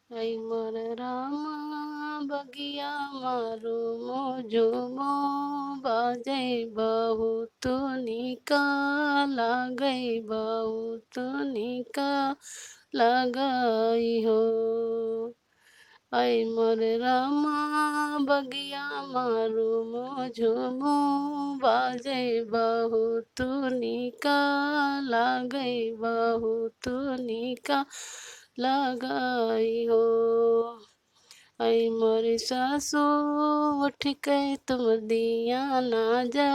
आई मोर रामा बगिया मारू मोजुमो बाजे बहुत निका लागई बहुत निका लगाई हो। आई मोर रामा बगिया मारू मोजुमो बाजे बहुत निका लागई बहुत निका लगाई हो। आई मोरी सासू उठ के तुम दिया ना जा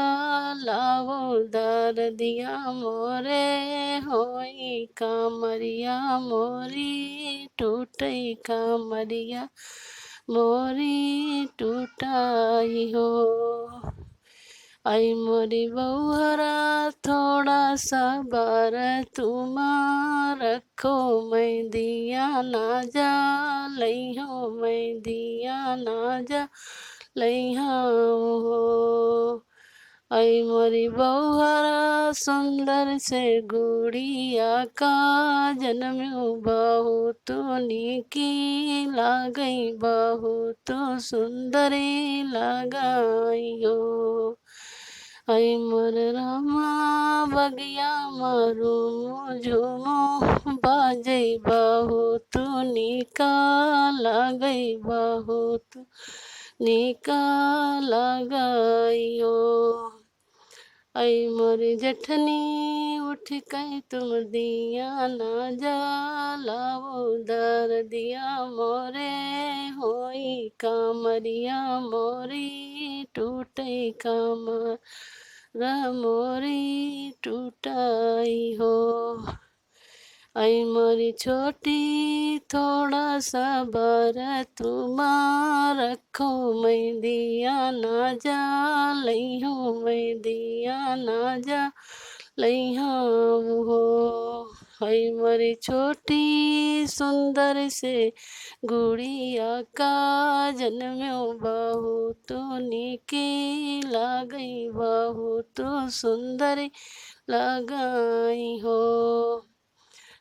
लावो दर दिया मोरे होई कामरिया मोरी टूटई कामरिया मोरी टूटाई हो। आई मोरी बउहरा थोड़ा सा बार तुमार रखो मैं दिया ना जा लइहो मैं दिया ना जा लइहा हो। आई मोरी बउहरा सुंदर से गुड़िया का जन्म्यो बहुत निकी लागई बहुत सुंदरी लगाई हो। आई मोर रामा बगिया मारू झूमो बाजे बहुत निका लागई बहुत निका लगाइयो। आई मोरी जठनी उठ के तुम दिया ना जा लावो दर दिया मोरे होई कामरिया मोरी टूटे कामर मोरी टूटाई हो। आई मोरी छोटी थोड़ा सा बार तुमार रखो मैं दिया ना जा लइहो मैं दिया ना जा लइहा हो। आई मोरी छोटी सुंदर से गुड़िया का जन्म्यो बहुत निकी लागई बहुत सुंदर लगाई हो।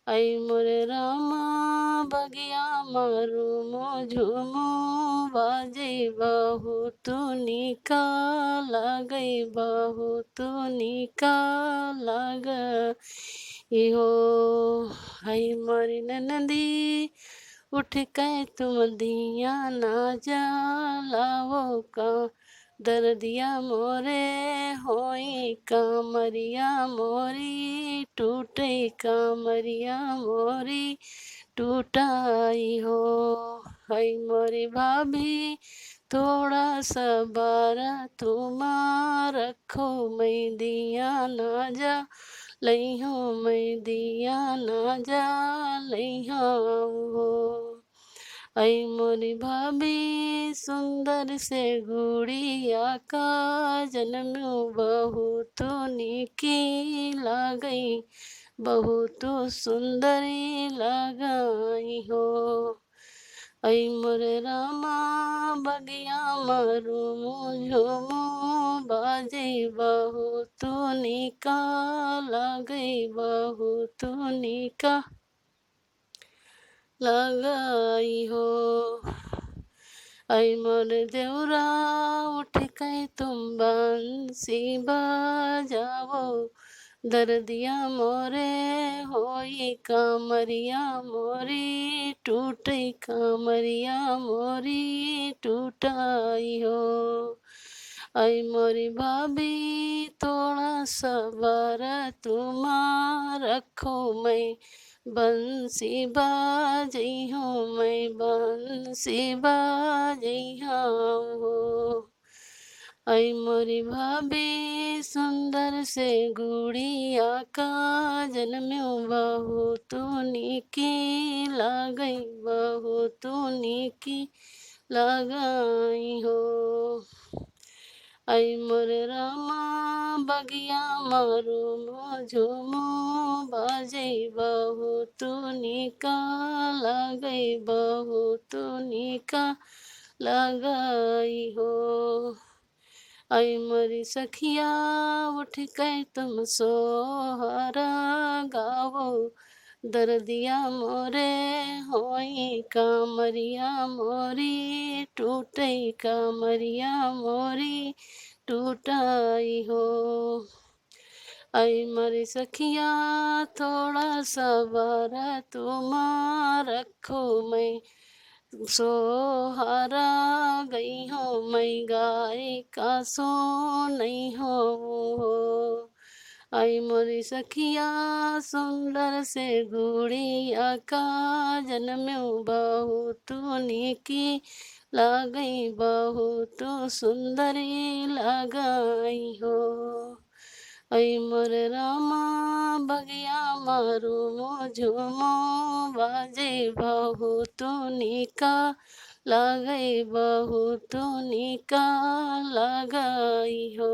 आई मोरे रामा बगिया मारू मोझुमो बाजे बहुत निका लागई बहुत निका लागई हो। आई मोरी ननदी उठ के तुम दिया ना जा लावो का दर दिया मोरे होई कामरिया मोरी टूटे कामरिया मोरी टूटाई हो। आई मोरी भाभी थोड़ा सा बारा तुमार रखो मैं दिया ना जा लइहो मैं दिया ना जा लइहा हो। आई मोरी भाभी सुंदर से गुड़िया का जन्म्यो बहुत निकी लागई बहुत सुंदरी लगाई हो। आई मोरे रामा बगिया मारू झूमो बाजे बहुत निका लागई बहुत निका लगाई हो। आई मोर देवरा उठ के तुम बंसी बजाओ दर दिया मोरे होई कामरिया मोरी टूटे कामरिया मोरी टूटाई हो। आई मोरी भाभी थोड़ा सा बार तुमार रखो मैं बंसी बाजई हूँ मैं बंसी बाजई हो। आई मोरी भाभी सुंदर से गुड़िया का जन्म्यो बहुत निकी लागई बहुत निकी लगाई हो। आई मोर रामा बगिया मारू मोझुमो बाजे बहुत निका लागई बहुत निका लगाई हो। आई मोरी सखिया उठ के तुम सोहरा गावो दर दिया मोरे होई कामरिया मोरी टूटै कामरिया मोरी टूटाई हो। आई मरी सखिया थोड़ा सबर तुम रखो, मैं सोहारा गई हूँ, मैं गाय का सो नहीं हो। आई मोरी सखिया सुंदर से गुड़िया का जन्म्यू बहुत निकी लागई, बहुत सुंदरी लगाई हो। ऐ मोर रामा बगिया मारू झुमो बाजे बहुत निका लागई, बहुत निका लगाई हो।